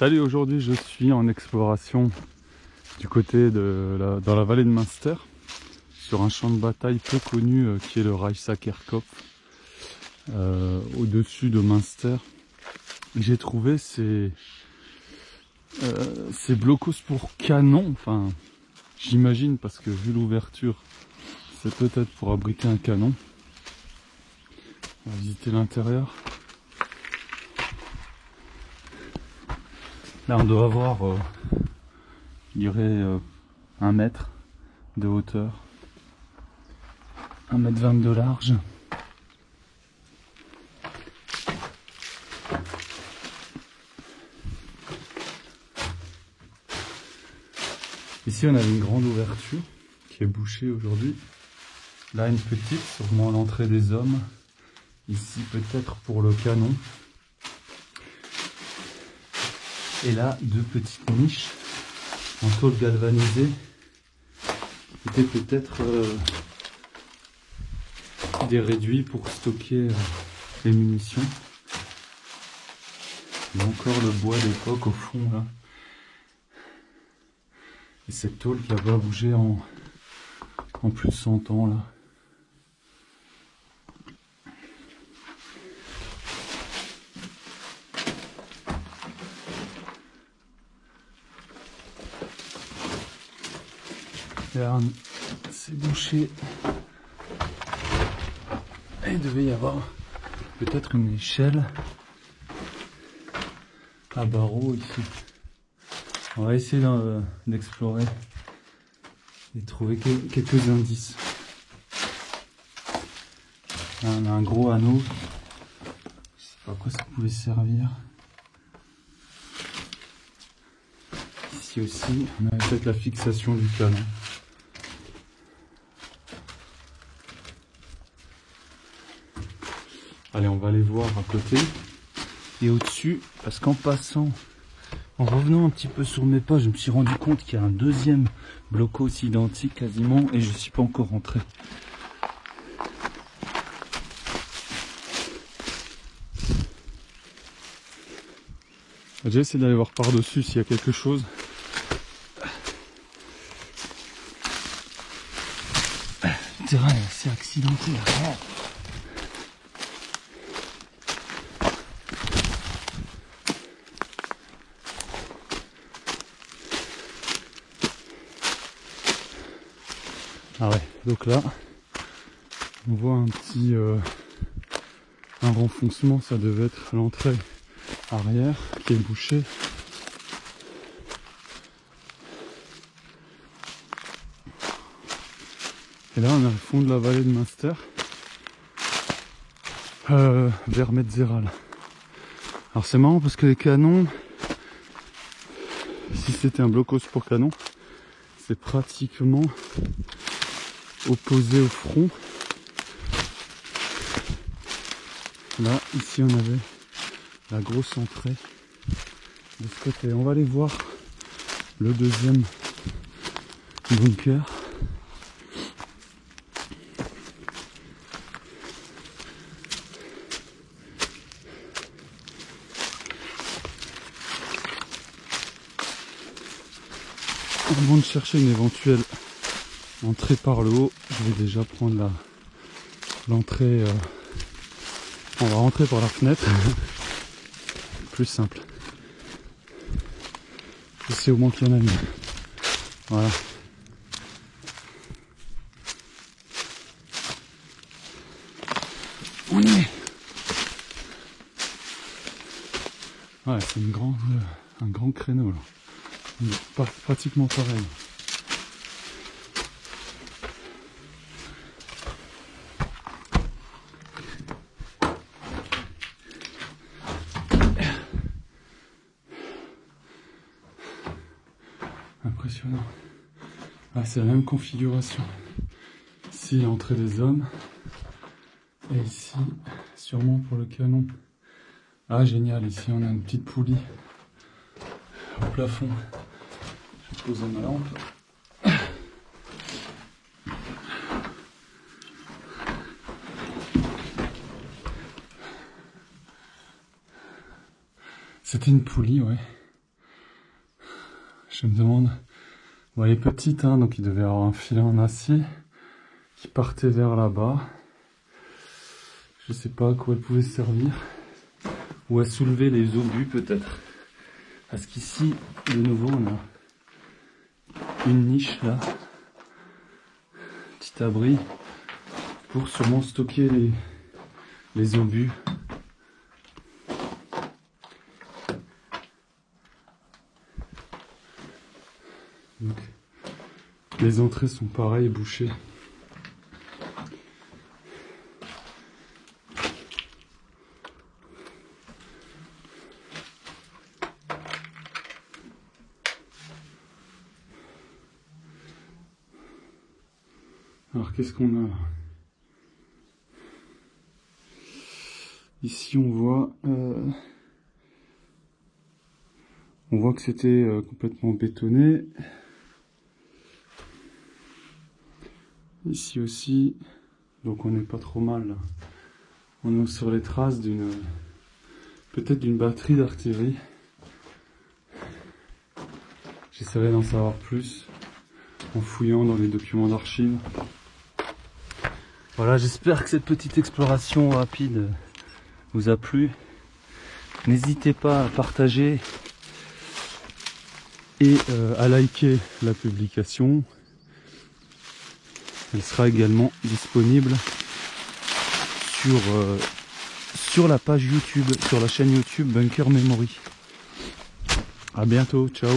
Salut, aujourd'hui je suis en exploration du côté dans la vallée de Münster, sur un champ de bataille peu connu qui est le Reichsakerkopf, au-dessus de Münster. J'ai trouvé ces blocos pour canon, enfin j'imagine, parce que vu l'ouverture c'est peut-être pour abriter un canon. On va visiter l'intérieur. Là on doit avoir, je dirais, 1 mètre de hauteur, 1,20 m de large. Ici on avait une grande ouverture qui est bouchée aujourd'hui. Là une petite, sûrement l'entrée des hommes. Ici peut-être pour le canon. Et là 2 petites niches en tôle galvanisée. C'était peut-être des réduits pour stocker les munitions. Il y a encore le bois d'époque au fond là. Et cette tôle qui n'a pas bougé en plus de 100 ans là. Là, c'est bouché. Et il devait y avoir peut-être une échelle à barreaux ici. On va essayer d'explorer et trouver quelques indices. Là, on a un gros anneau. Je sais pas à quoi ça pouvait servir. Ici aussi, on a peut-être la fixation du canon. Allez, on va aller voir à côté et au-dessus, parce qu'en passant, en revenant un petit peu sur mes pas, je me suis rendu compte qu'il y a un deuxième blocos identique quasiment et je ne suis pas encore rentré. J'ai essayé d'aller voir par-dessus s'il y a quelque chose. Le terrain est assez accidenté. Ah ouais, donc là, on voit un petit un renfoncement, ça devait être l'entrée arrière qui est bouchée. Et là, on a le fond de la vallée de Münster, vers Metzeral. Alors c'est marrant parce que les canons, si c'était un blocos pour canon, c'est pratiquement opposé au front. Là, ici, on avait la grosse entrée de ce côté. On va aller voir le deuxième bunker. Avant de chercher une éventuelle entrée par le haut, je vais déjà prendre l'entrée. On va rentrer par la fenêtre. Plus simple. Je sais au moins qu'il y en a une. Voilà. On y est. Ouais, c'est un grand créneau là. Pratiquement pareil. Impressionnant. Ah, c'est la même configuration. Ici l'entrée des hommes. Et ici, sûrement pour le canon. Ah génial, ici on a une petite poulie au plafond. Je vais poser ma lampe. C'était une poulie, ouais. Je me demande... Bon, elle est petite, hein, donc il devait y avoir un filet en acier qui partait vers là-bas. Je sais pas à quoi elle pouvait servir. Ou à soulever les obus peut-être. Parce qu'ici, de nouveau, on a une niche là. Petit abri. Pour sûrement stocker les obus. Donc, les entrées sont pareilles, bouchées. Alors qu'est-ce qu'on a là? Ici on voit que c'était complètement bétonné. Ici aussi, donc on n'est pas trop mal là. On est sur les traces peut-être d'une batterie d'artillerie. J'essaierai d'en savoir plus en fouillant dans les documents d'archives. Voilà, j'espère que cette petite exploration rapide vous a plu. N'hésitez pas à partager et à liker la publication. Elle sera également disponible sur la page YouTube, sur la chaîne YouTube Bunker Memory. À bientôt, ciao.